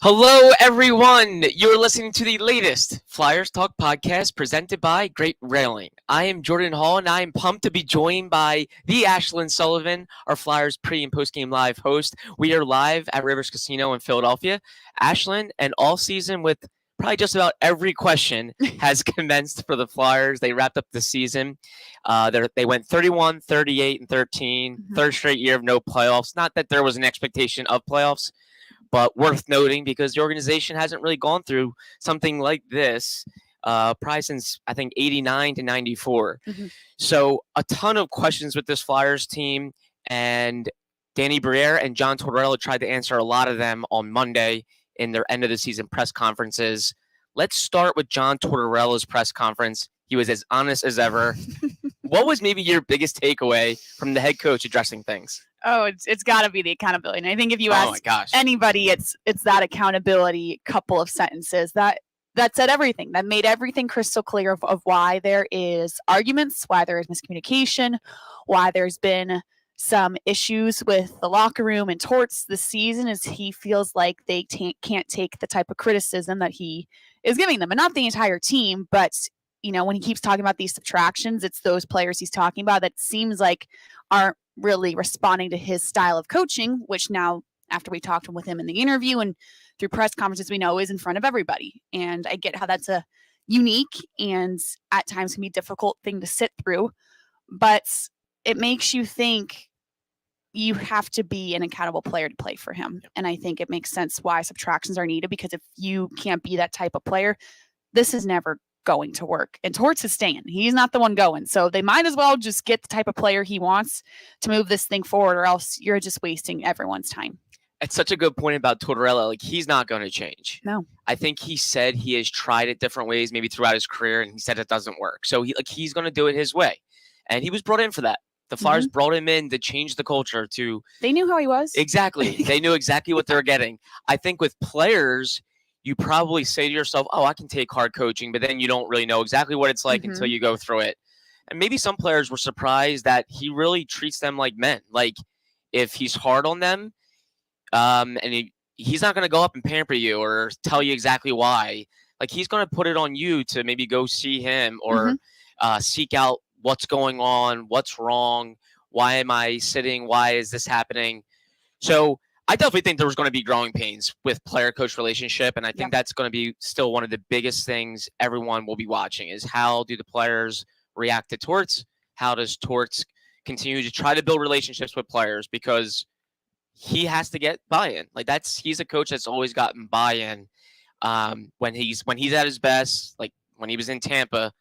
Hello, everyone. You're listening to the latest Flyers Talk podcast presented by Great Railing. I am Jordan Hall, and I am pumped to be joined by the Ashlyn Sullivan, our Flyers pre- and post-game live host. We are live at Rivers Casino in Philadelphia. Ashlyn, and all season with probably just about every question has commenced for the Flyers. They wrapped up the season. They went 31, 38, and 13. Third straight year of no playoffs. Not that there was an expectation of playoffs, but worth noting because the organization hasn't really gone through something like this probably since, I think, 89 to 94. So a ton of questions with this Flyers team, and Danny Briere and John Tortorella tried to answer a lot of them on Monday in their end-of-the-season press conferences. Let's start with John Tortorella's press conference. He was as honest as ever. What was maybe your biggest takeaway from the head coach addressing things? Oh, it's got to be the accountability. And I think if you ask anybody, it's that accountability couple of sentences that said everything, that made everything crystal clear of why there is arguments, why there is miscommunication, why there's been some issues with the locker room and Torts this season, is he feels like they can't take the type of criticism that he is giving them. And not the entire team, but when he keeps talking about these subtractions, it's those players he's talking about that seems like aren't really responding to his style of coaching, which now, after we talked with him in the interview and through press conferences, we know is in front of everybody. And I get how that's a unique and at times can be difficult thing to sit through, but it makes you think you have to be an accountable player to play for him. And I think it makes sense why subtractions are needed, because if you can't be that type of player, this is never going to work. And Torts is staying. He's not the one going. So they might as well just get the type of player he wants to move this thing forward, or else you're just wasting everyone's time. It's such a good point about Tortorella. Like, he's not going to change. No. I think he said he has tried it different ways, maybe throughout his career, and he said it doesn't work. So he's going to do it his way. And he was brought in for that. The Flyers brought him in to change the culture. They knew how he was. Exactly. They knew exactly what they were getting. I think with players, you probably say to yourself, oh, I can take hard coaching, but then you don't really know exactly what it's like until you go through it. And maybe some players were surprised that he really treats them like men. Like, if he's hard on them, and he's not going to go up and pamper you or tell you exactly why. Like, he's going to put it on you to maybe go see him or seek out what's going on, what's wrong, why am I sitting, why is this happening? So I definitely think there was going to be growing pains with player-coach relationship, and I think that's going to be still one of the biggest things everyone will be watching is how do the players react to Torts? How does Torts continue to try to build relationships with players? Because he has to get buy-in. Like, he's a coach that's always gotten buy-in when he's at his best, like when he was in Tampa,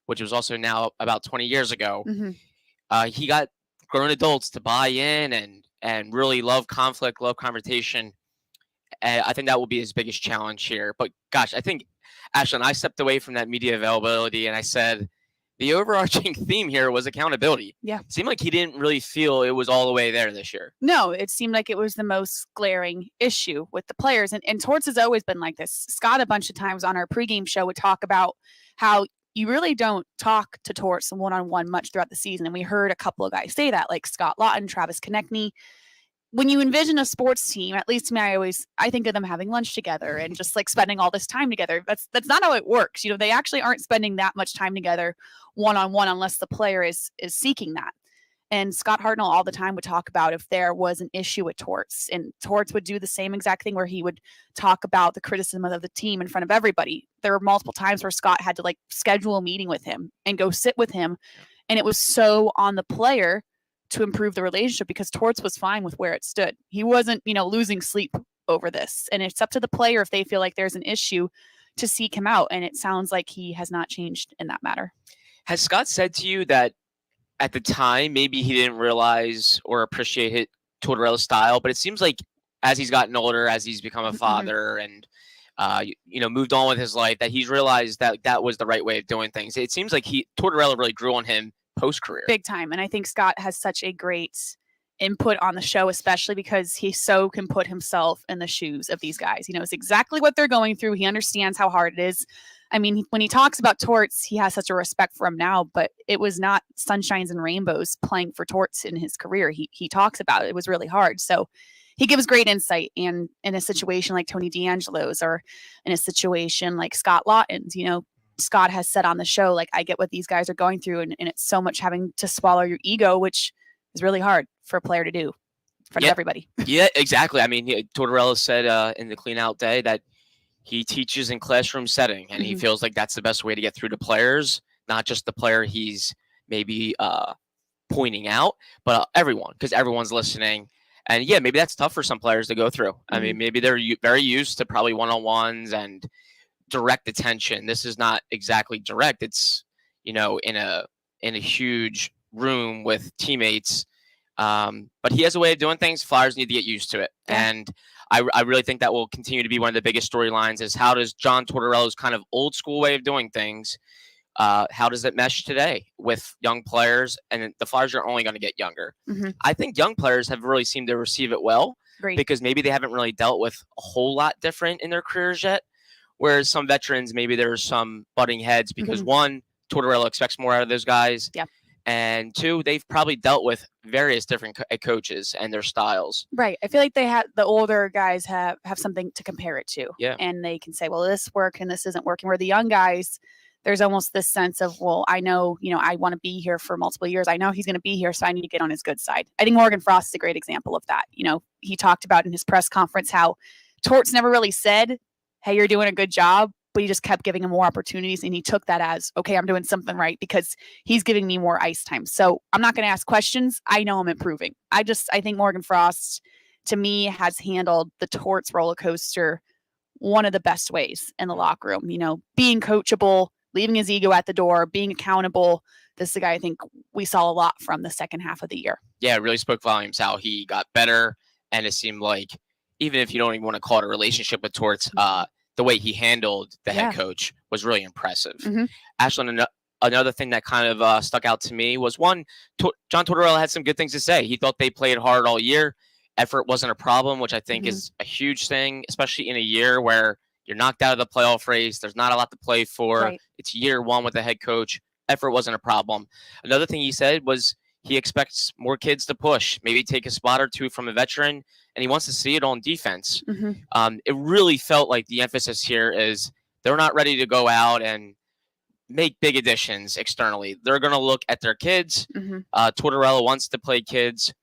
which was also now about 20 years ago. He got grown adults to buy in and really love conflict, love confrontation. And I think that will be his biggest challenge here. But gosh, I think, Ashlyn, I stepped away from that media availability and I said the overarching theme here was accountability. Yeah. It seemed like he didn't really feel it was all the way there this year. No, it seemed like it was the most glaring issue with the players. And Torts has always been like this. Scott, a bunch of times on our pregame show, would talk about how you really don't talk to Torts one-on-one much throughout the season. And we heard a couple of guys say that, like Scott Lawton, Travis Konechny. When you envision a sports team, at least to me, I think of them having lunch together and just like spending all this time together. That's not how it works. They actually aren't spending that much time together one-on-one unless the player is seeking that. And Scott Hartnell all the time would talk about if there was an issue with Torts, and Torts would do the same exact thing where he would talk about the criticism of the team in front of everybody. There were multiple times where Scott had to like schedule a meeting with him and go sit with him. And it was so on the player to improve the relationship because Torts was fine with where it stood. He wasn't, losing sleep over this. And it's up to the player if they feel like there's an issue to seek him out. And it sounds like he has not changed in that matter. Has Scott said to you that at the time, maybe he didn't realize or appreciate Tortorella's style, but it seems like as he's gotten older, as he's become a father and, moved on with his life, that he's realized that that was the right way of doing things. It seems like Tortorella really grew on him post-career. Big time. And I think Scott has such a great input on the show, especially because he so can put himself in the shoes of these guys. He knows exactly what they're going through. He understands how hard it is. I mean, when he talks about Torts, he has such a respect for him now, but it was not sunshines and rainbows playing for Torts in his career. He talks about it. It was really hard. So he gives great insight. And in a situation like Tony D'Angelo's or in a situation like Scott Lawton's, Scott has said on the show, like, I get what these guys are going through, and it's so much having to swallow your ego, which is really hard for a player to do in front of everybody. Yeah, exactly. I mean, Tortorella said in the clean out day that he teaches in classroom setting, and he feels like that's the best way to get through to players, not just the player he's maybe pointing out, but everyone, because everyone's listening. And yeah, maybe that's tough for some players to go through. I mean, maybe they're very used to probably one-on-ones and direct attention. This is not exactly direct. It's, in a huge room with teammates. But he has a way of doing things. Flyers need to get used to it. Yeah. And I really think that will continue to be one of the biggest storylines is how does John Tortorella's kind of old school way of doing things, how does it mesh today with young players? And the Flyers are only going to get younger. I think young players have really seemed to receive it well. Great. Because maybe they haven't really dealt with a whole lot different in their careers yet. Whereas some veterans, maybe there's some butting heads because one, Tortorella expects more out of those guys. Yeah. And two, they've probably dealt with various different coaches and their styles. Right. I feel like the older guys have something to compare it to. Yeah. And they can say, well, this worked and this isn't working. Where the young guys, there's almost this sense of, well, I know, I want to be here for multiple years. I know he's going to be here, so I need to get on his good side. I think Morgan Frost is a great example of that. He talked about in his press conference how Torts never really said, hey, you're doing a good job, but he just kept giving him more opportunities. And he took that as, okay, I'm doing something right because he's giving me more ice time. So I'm not going to ask questions. I know I'm improving. I think Morgan Frost, to me, has handled the Torts roller coaster one of the best ways in the locker room, being coachable, leaving his ego at the door, being accountable. This is a guy I think we saw a lot from the second half of the year. Yeah, it really spoke volumes how he got better. And it seemed like, even if you don't even want to call it a relationship with Torts, the way he handled the head coach was really impressive. Ashlyn, another thing that kind of stuck out to me was one, John Tortorella had some good things to say. He thought they played hard all year. Effort wasn't a problem, which I think is a huge thing, especially in a year where you're knocked out of the playoff race. There's not a lot to play for. Right. It's year one with the head coach. Effort wasn't a problem. Another thing he said was he expects more kids to push, maybe take a spot or two from a veteran, and he wants to see it on defense. It really felt like the emphasis here is they're not ready to go out and make big additions externally. They're going to look at their kids. Tortorella wants to play kids.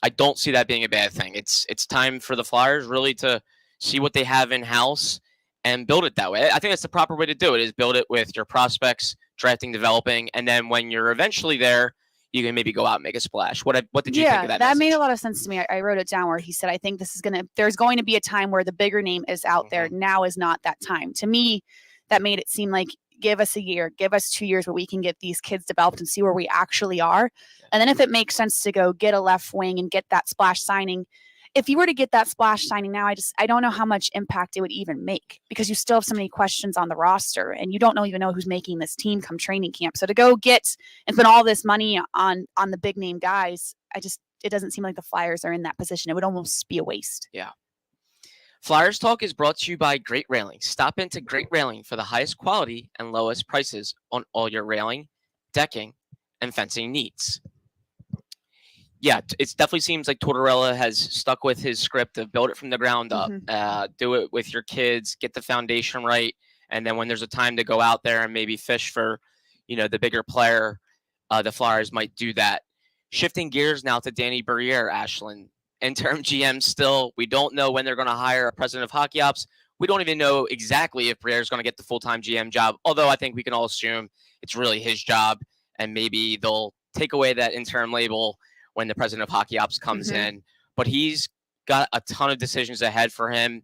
I don't see that being a bad thing. It's time for the Flyers really to see what they have in-house and build it that way. I think that's the proper way to do it, is build it with your prospects, drafting, developing, and then when you're eventually there, you can maybe go out and make a splash. What did you think of that? That made a lot of sense to me. I wrote it down where he said, I think there's going to be a time where the bigger name is out there. Now is not that time. To me, that made it seem like, give us a year, give us 2 years where we can get these kids developed and see where we actually are. And then if it makes sense to go get a left wing and get that splash signing, if you were to get that splash signing now, I don't know how much impact it would even make, because you still have so many questions on the roster and you don't even know who's making this team come training camp. So to go get and spend all this money on the big name guys, it doesn't seem like the Flyers are in that position. It would almost be a waste. Yeah. Flyers Talk is brought to you by Great Railing. Stop into Great Railing for the highest quality and lowest prices on all your railing, decking, and fencing needs. Yeah, it definitely seems like Tortorella has stuck with his script of build it from the ground up, do it with your kids, get the foundation right, and then when there's a time to go out there and maybe fish for, the bigger player, the Flyers might do that. Shifting gears now to Danny Briere, Ashlyn. Interim GM still. We don't know when they're going to hire a president of hockey ops. We don't even know exactly if Briere is going to get the full-time GM job, although I think we can all assume it's really his job, and maybe they'll take away that interim label when the president of hockey ops comes in. But he's got a ton of decisions ahead for him.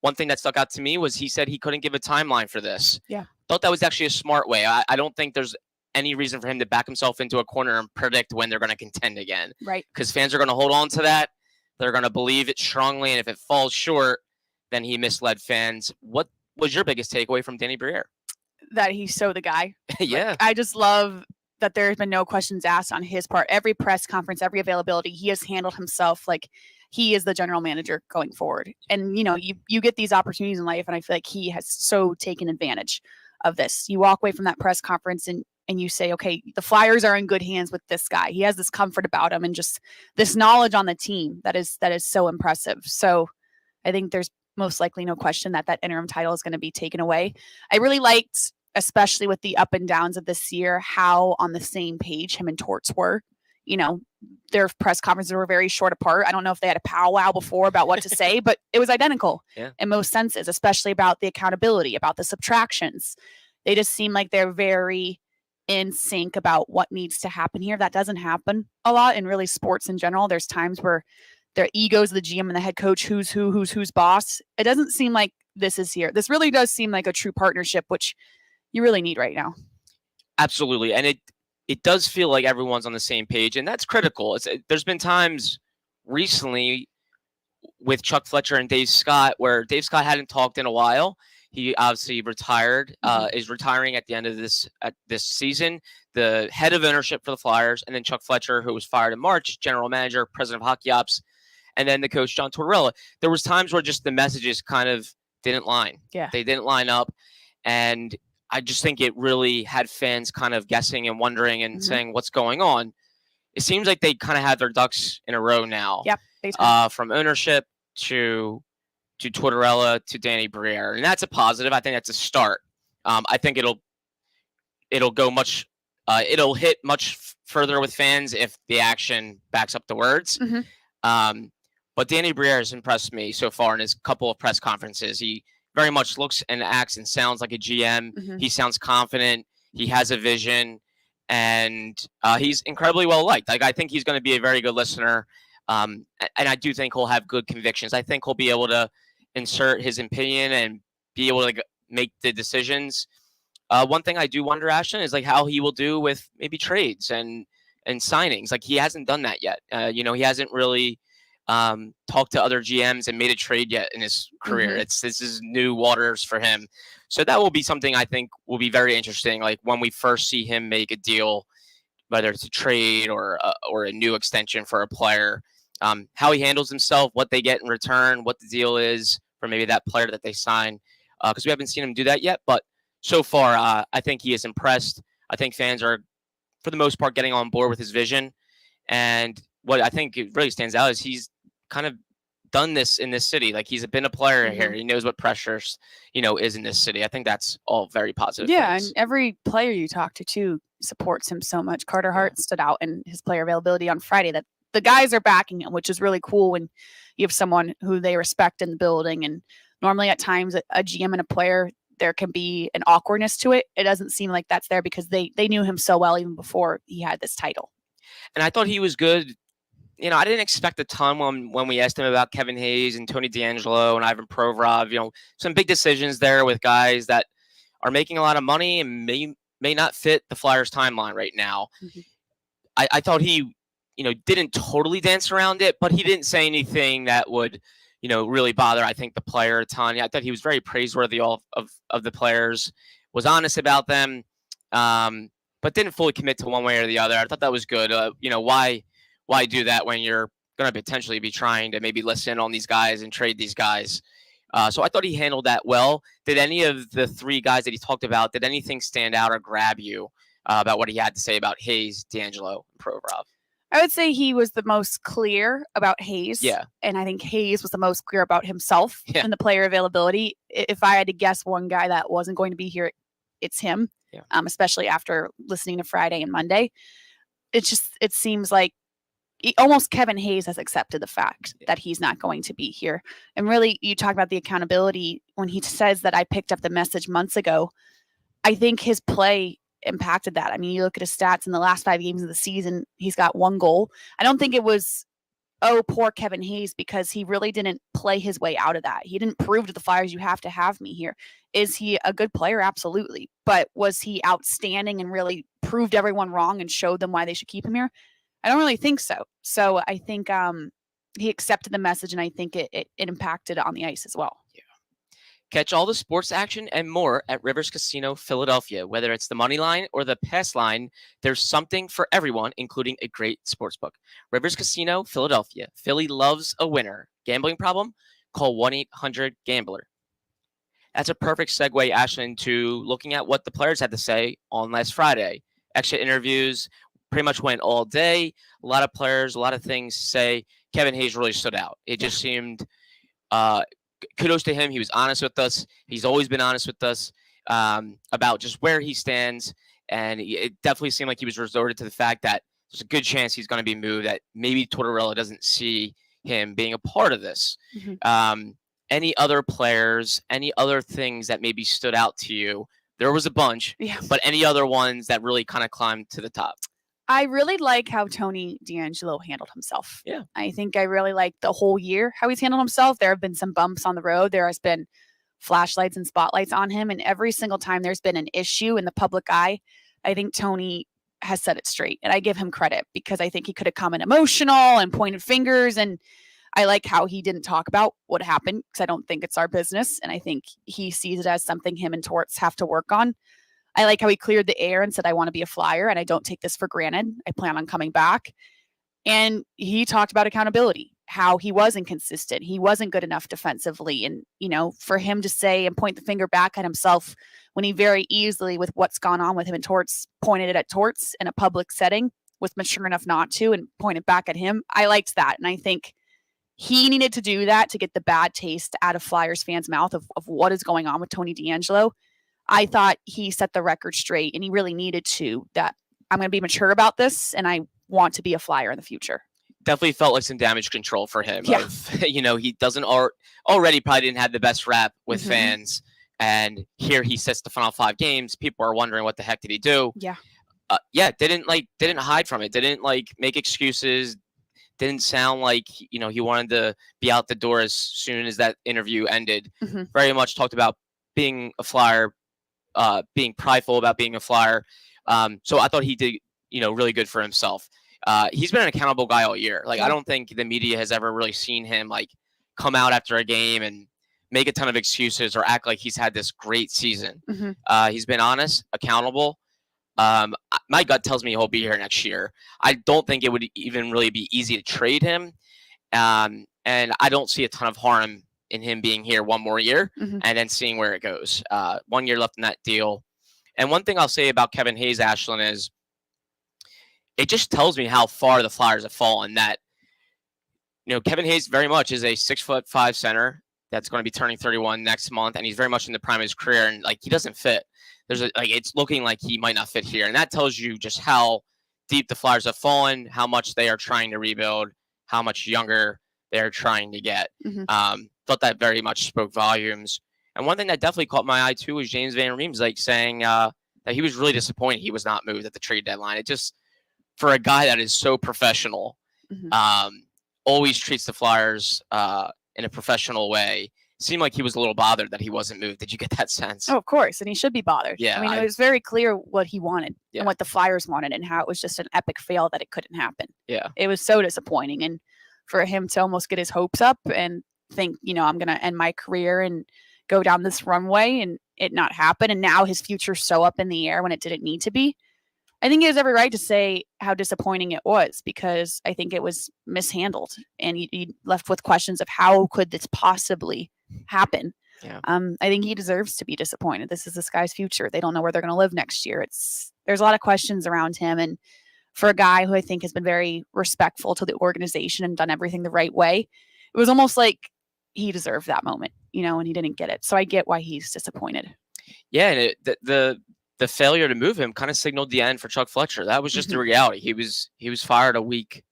One thing that stuck out to me was he said he couldn't give a timeline for this. Yeah. Thought that was actually a smart way. I don't think there's any reason for him to back himself into a corner and predict when they're going to contend again. Right. Because fans are going to hold on to that. They're going to believe it strongly. And if it falls short, then he misled fans. What was your biggest takeaway from Danny Briere? That he's so the guy. Yeah. I just love that there's been no questions asked on his part. Every press conference, every availability, he has handled himself like he is the general manager going forward. And, you get these opportunities in life, and I feel like he has so taken advantage of this. You walk away from that press conference and and you say, okay, the Flyers are in good hands with this guy. He has this comfort about him and just this knowledge on the team that is so impressive. So I think there's most likely no question that interim title is going to be taken away. I really liked, especially with the up and downs of this year, how on the same page him and Torts were. Their press conferences were very short apart. I don't know if they had a powwow before about what to say, but it was identical in most senses, especially about the accountability, about the subtractions. They just seem like they're very in sync about what needs to happen here. That doesn't happen a lot in really sports in general. There's times where their egos, the GM and the head coach, who's boss. It doesn't seem like this is here. This really does seem like a true partnership, which you really need right now. Absolutely. And it does feel like everyone's on the same page, and that's critical. There's been times recently with Chuck Fletcher and Dave Scott where Dave Scott hadn't talked in a while. He obviously retired, is retiring at the end of this season, the head of ownership for the Flyers, and then Chuck Fletcher, who was fired in March, general manager, president of hockey ops, and then the coach, John Tortorella. There was times where just the messages kind of didn't line. Yeah. They didn't line up, and I just think it really had fans kind of guessing and wondering and saying, what's going on? It seems like they kind of have their ducks in a row now. Yep. From ownership to Tortorella to Danny Briere. And that's a positive. I think that's a start. I think it'll go much, it'll hit much further with fans if the action backs up the words. But Danny Briere has impressed me so far in his couple of press conferences. He very much looks and acts and sounds like a GM. He sounds confident. He has a vision, and he's incredibly well liked. Like, I think he's going to be a very good listener, and I do think he'll have good convictions. I think he'll be able to insert his opinion and be able to make the decisions. One thing I do wonder, Ashlyn, is like how he will do with maybe trades and signings. Like, he hasn't done that yet. He hasn't really talked to other GMs and made a trade yet in his career. This is new waters for him. So that will be something I think will be very interesting. Like, when we first see him make a deal, whether it's a trade or a new extension for a player, how he handles himself, what they get in return, what the deal is for maybe that player that they sign. Because we haven't seen him do that yet. But so far, I think he is impressed. I think fans are, for the most part, getting on board with his vision. And what I think it really stands out is he's kind of done this in this city. Like, he's been a player here. He knows what pressures, is in this city. I think that's all very positive. Yeah, things. And every player you talk to, too, supports him so much. Carter Hart stood out in his player availability on Friday, that the guys are backing him, which is really cool when you have someone who they respect in the building. And normally at times a GM and a player, there can be an awkwardness to it. It doesn't seem like that's there because they knew him so well even before he had this title. And I thought he was good. I didn't expect a ton when we asked him about Kevin Hayes and Tony DeAngelo and Ivan Provorov. Some big decisions there with guys that are making a lot of money and may not fit the Flyers timeline right now. I thought he, didn't totally dance around it, but he didn't say anything that would, really bother, I think, the player a ton. I thought he was very praiseworthy of the players, was honest about them, but didn't fully commit to one way or the other. I thought that was good. Why do that when you're going to potentially be trying to maybe listen on these guys and trade these guys? So I thought he handled that well. Did any of the three guys that he talked about, did anything stand out or grab you about what he had to say about Hayes, DeAngelo, and Provorov? I would say he was the most clear about Hayes. Yeah. And I think Hayes was the most clear about himself and the player availability. If I had to guess one guy that wasn't going to be here, it's him, especially after listening to Friday and Monday. It seems like almost Kevin Hayes has accepted the fact that he's not going to be here. And really, you talk about the accountability when he says that I picked up the message months ago. I think his play impacted that. I mean, you look at his stats in the last 5 games of the season, he's got 1 goal. I don't think it was, poor Kevin Hayes, because he really didn't play his way out of that. He didn't prove to the Flyers, you have to have me here. Is he a good player? Absolutely. But was he outstanding and really proved everyone wrong and showed them why they should keep him here? I don't really think so. So I think he accepted the message, and I think it impacted on the ice as well. Yeah. Catch all the sports action and more at Rivers Casino Philadelphia. Whether it's the money line or the pass line, there's something for everyone, including a great sportsbook. Rivers Casino Philadelphia. Philly loves a winner. Gambling problem? Call 1-800-GAMBLER. That's a perfect segue, Ashlyn, to looking at what the players had to say on last Friday. exit interviews, pretty much went all day. A lot of players, a lot of things say Kevin Hayes really stood out. It just seemed, kudos to him. He was honest with us. He's always been honest with us about just where he stands. And it definitely seemed like he was resorted to the fact that there's a good chance he's going to be moved, that maybe Tortorella doesn't see him being a part of this. Any other players, any other things that maybe stood out to you? There was a bunch, but any other ones that really kind of climbed to the top? I really like how Tony DeAngelo handled himself. Yeah. I think I really like the whole year how he's handled himself. There have been some bumps on the road. There has been flashlights and spotlights on him. And every single time there's been an issue in the public eye, I think Tony has set it straight. And I give him credit because I think he could have come in emotional and pointed fingers. And I like how he didn't talk about what happened because I don't think it's our business. And I think he sees it as something him and Torts have to work on. I like how he cleared the air and said, I want to be a Flyer and I don't take this for granted. I plan on coming back. And he talked about accountability, how he wasn't consistent. He wasn't good enough defensively. And, for him to say and point the finger back at himself when he very easily, with what's gone on with him and Torts, pointed it at Torts in a public setting, was mature enough not to and point it back at him. I liked that. And I think he needed to do that to get the bad taste out of Flyers fans' mouth of what is going on with Tony DeAngelo. I thought he set the record straight, and he really needed to, that I'm going to be mature about this, and I want to be a Flyer in the future. Definitely felt like some damage control for him. Yeah. He doesn't already probably didn't have the best rap with fans, and here he sits the final 5 games. People are wondering what the heck did he do? Yeah. Didn't hide from it. Didn't make excuses. Didn't sound like he wanted to be out the door as soon as that interview ended. Very much talked about being a Flyer, being prideful about being a Flyer. So I thought he did really good for himself. He's been an accountable guy all year. I don't think the media has ever really seen him come out after a game and make a ton of excuses or act like he's had this great season. He's been honest, accountable. My gut tells me he'll be here next year. I don't think it would even really be easy to trade him. And I don't see a ton of harm in him being here one more year and then seeing where it goes. 1 year left in that deal. And one thing I'll say about Kevin Hayes, Ashlyn, is it just tells me how far the Flyers have fallen. That Kevin Hayes very much is a 6'5" center that's going to be turning 31 next month, and he's very much in the prime of his career, and he doesn't fit. It's looking like he might not fit here, and that tells you just how deep the Flyers have fallen, how much they are trying to rebuild, how much younger they're trying to get. Thought that very much spoke volumes. And one thing that definitely caught my eye too was James Van Riemsdyk saying that he was really disappointed he was not moved at the trade deadline. It just, for a guy that is so professional, always treats the Flyers in a professional way, seemed like he was a little bothered that he wasn't moved. Did you get that sense? Oh, of course. And he should be bothered. Yeah. It was very clear what he wanted and what the Flyers wanted and how it was just an epic fail that it couldn't happen. Yeah. It was so disappointing. And for him to almost get his hopes up and think, I'm going to end my career and go down this runway and it not happen. And now his future's so up in the air when it didn't need to be. I think he has every right to say how disappointing it was because I think it was mishandled and he left with questions of how could this possibly happen. Yeah. I think he deserves to be disappointed. This is this guy's future. They don't know where they're going to live next year. There's a lot of questions around him. And for a guy who I think has been very respectful to the organization and done everything the right way, it was almost like he deserved that moment, and he didn't get it. So I get why he's disappointed. Yeah. And the failure to move him kind of signaled the end for Chuck Fletcher. That was just the reality. He was fired a week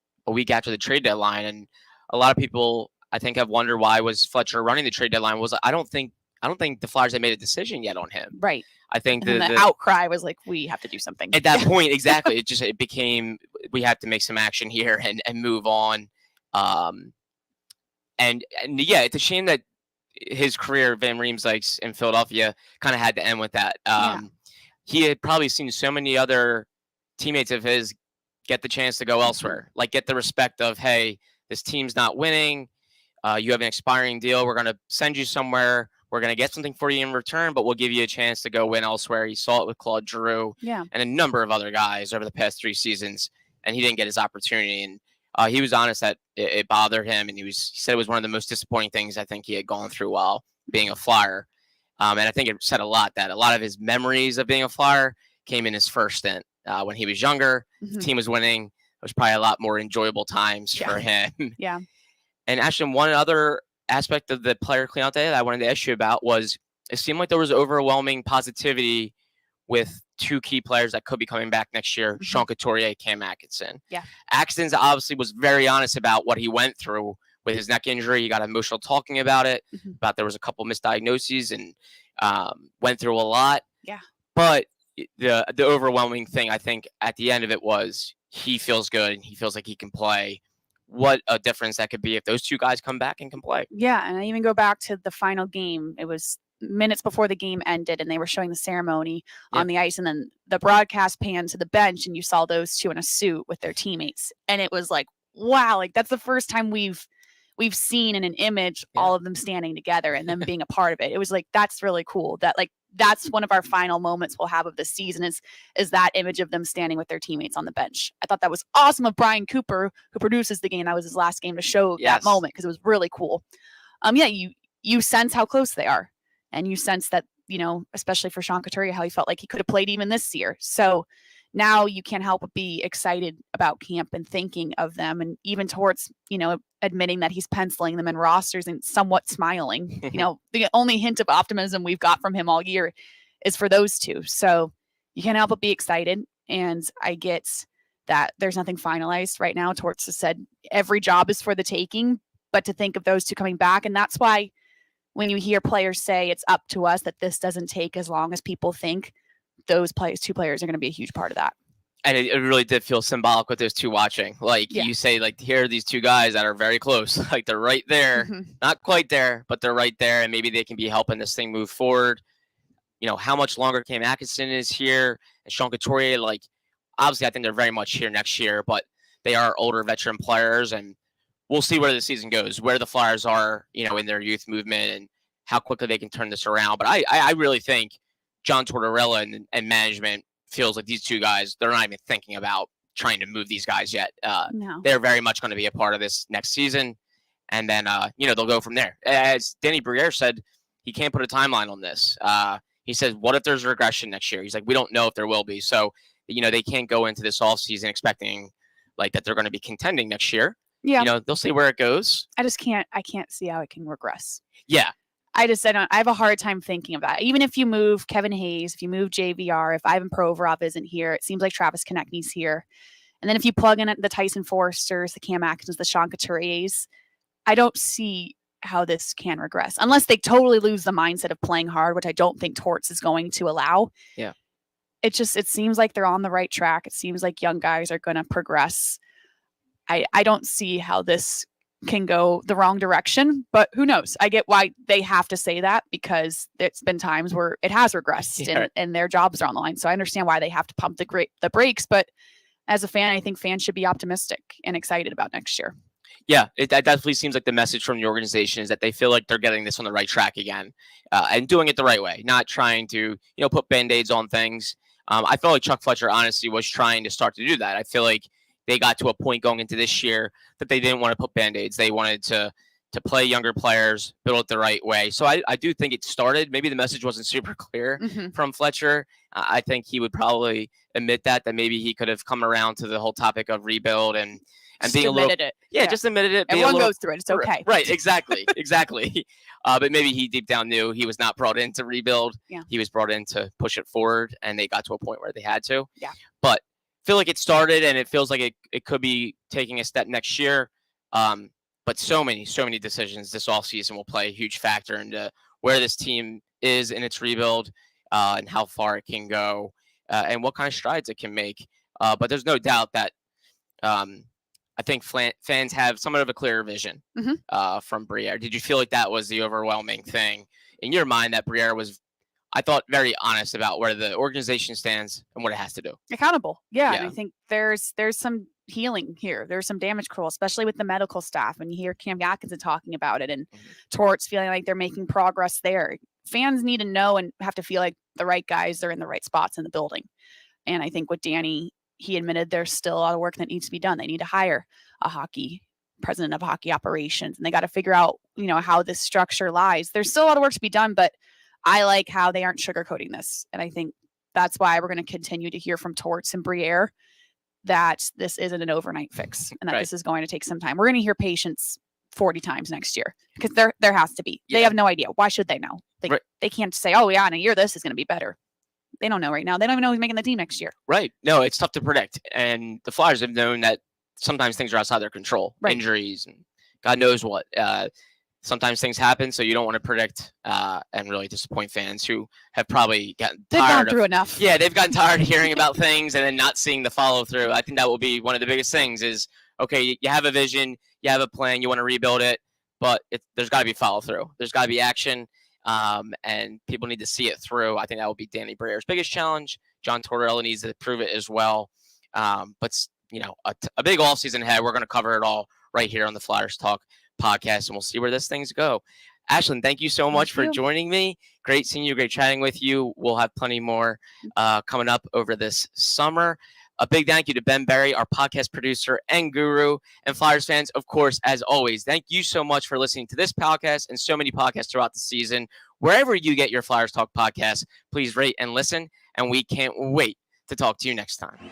after the trade deadline. And a lot of people, I think, have wondered why was Fletcher running the trade deadline. I don't think the Flyers had made a decision yet on him. Right. I think the outcry was like, we have to do something. At that point, exactly. It became, we have to make some action here and move on. And yeah, it's a shame that his career, Van Riemsdyk's in Philadelphia, kind of had to end with that. He had probably seen so many other teammates of his get the chance to go elsewhere, get the respect of, hey, this team's not winning. You have an expiring deal. We're going to send you somewhere. We're going to get something for you in return, but we'll give you a chance to go win elsewhere. He saw it with Claude Giroux and a number of other guys over the past 3 seasons, and he didn't get his opportunity. And he was honest that it bothered him, and he said it was one of the most disappointing things I think he had gone through while being a Flyer. And I think it said a lot that a lot of his memories of being a Flyer came in his first stint when he was younger. The team was winning. It was probably a lot more enjoyable times for him. Yeah. And actually, one other aspect of the player cleanout day that I wanted to ask you about was it seemed like there was overwhelming positivity with two key players that could be coming back next year, Sean Couturier, Cam Atkinson. Yeah. Atkinson obviously was very honest about what he went through with his neck injury. He got emotional talking about it, about there was a couple misdiagnoses and went through a lot. Yeah. But the overwhelming thing, I think, at the end of it was he feels good and he feels like he can play. What a difference that could be if those two guys come back and can play. Yeah, and I even go back to the final game. It was minutes before the game ended, and they were showing the ceremony on the ice, and then the broadcast panned to the bench, and you saw those two in a suit with their teammates, and it was like, wow, like that's the first time we've seen in an image all of them standing together and them being a part of it. It was like, that's really cool. That like that's one of our final moments we'll have of this season is that image of them standing with their teammates on the bench. I thought that was awesome of Brian Cooper, who produces the game. That was his last game, to show that moment, because it was really cool. You sense how close they are, and you sense that, you know, especially for Sean Couturier, how he felt like he could have played even this year. So now you can't help but be excited about camp and thinking of them, and even towards, you know, admitting that he's penciling them in rosters and somewhat smiling. You know, the only hint of optimism we've got from him all year is for those two. So you can't help but be excited. And I get that there's nothing finalized right now. Torts has said every job is for the taking, but to think of those two coming back. And that's why when you hear players say it's up to us, that this doesn't take as long as people think, those two players are going to be a huge part of that. And it really did feel symbolic with those two watching. Like you say, like, here are these two guys that are very close. Like they're right there, not quite there, but they're right there. And maybe they can be helping this thing move forward. You know, how much longer Cam Atkinson is here and Sean Couturier, like, obviously I think they're very much here next year, but they are older veteran players, and we'll see where the season goes, where the Flyers are, you know, in their youth movement and how quickly they can turn this around. But I really think John Tortorella and management feels like these two guys, they're not even thinking about trying to move these guys yet. No. They're very much going to be a part of this next season. And then, you know, they'll go from there. As Danny Briere said, he can't put a timeline on this. He says, what if there's regression next year? He's like, we don't know if there will be. So, you know, they can't go into this offseason expecting like that they're going to be contending next year. Yeah. You know, they'll see where it goes. I can't see how it can regress. Yeah. I have a hard time thinking of that. Even if you move Kevin Hayes, if you move JVR, if Ivan Provorov isn't here, it seems like Travis Konechny's here. And then if you plug in the Tyson Forsters, the Cam Atkinsons, the Sean Couturiers, I don't see how this can regress unless they totally lose the mindset of playing hard, which I don't think Torts is going to allow. Yeah. It seems like they're on the right track. It seems like young guys are going to progress. I don't see how this can go the wrong direction, but who knows? I get why they have to say that, because it's been times where it has regressed and their jobs are on the line. So I understand why they have to pump the brakes, but as a fan, I think fans should be optimistic and excited about next year. Yeah, that definitely seems like the message from the organization is that they feel like they're getting this on the right track again, and doing it the right way, not trying to, you know, put Band-Aids on things. I feel like Chuck Fletcher honestly was trying to start to do that. I feel like they got to a point going into this year that they didn't want to put Band-Aids. They wanted to play younger players, build it the right way. So I do think it started. Maybe the message wasn't super clear from Fletcher. I think he would probably admit that maybe he could have come around to the whole topic of rebuild and being a little it. Just admitted it. Everyone goes through it. It's okay. Right. Exactly. But maybe he deep down knew he was not brought in to rebuild. Yeah. He was brought in to push it forward, and they got to a point where they had to. Yeah. But feel like it started, and it feels like it could be taking a step next year. But so many decisions this offseason will play a huge factor into where this team is in its rebuild, and how far it can go, and what kind of strides it can make. But there's no doubt that I think fans have somewhat of a clearer vision from Briere. Did you feel like that was the overwhelming thing in your mind, that Briere was, I thought, very honest about where the organization stands and what it has to do? Accountable. Yeah. And I think there's some healing here. There's some damage control, especially with the medical staff. And you hear Cam Atkinson talking about it, and Torts feeling like they're making progress there. Fans need to know and have to feel like the right guys are in the right spots in the building. And I think with Danny, he admitted there's still a lot of work that needs to be done. They need to hire a president of hockey operations, and they got to figure out, you know, how this structure lies. There's still a lot of work to be done, but I like how they aren't sugarcoating this. And I think that's why we're going to continue to hear from Torts and Briere that this isn't an overnight fix and that this is going to take some time. We're going to hear patience 40 times next year because there has to be. They have no idea. Why should they know? They can't say, oh, yeah, in a year this is going to be better. They don't know right now. They don't even know who's making the team next year. Right. No, it's tough to predict. And the Flyers have known that sometimes things are outside their control. Injuries and God knows what. Sometimes things happen, so you don't want to predict and really disappoint fans who have probably gotten tired. They've gone through enough. Yeah, they've gotten tired of hearing about things and then not seeing the follow-through. I think that will be one of the biggest things is, okay, you have a vision, you have a plan, you want to rebuild it, but there's got to be follow-through. There's got to be action. And people need to see it through. I think that will be Danny Briere's biggest challenge. John Tortorella needs to prove it as well. But a big offseason ahead. We're going to cover it all right here on the Flyers Talk podcast, and we'll see where this things go. Ashlyn, thank you so much for joining me. Great seeing you. Great chatting with you. We'll have plenty more coming up over this summer. A big thank you to Ben Berry, our podcast producer and guru, and Flyers fans, of course, as always. Thank you so much for listening to this podcast and so many podcasts throughout the season. Wherever you get your Flyers Talk podcast, please rate and listen, and we can't wait to talk to you next time.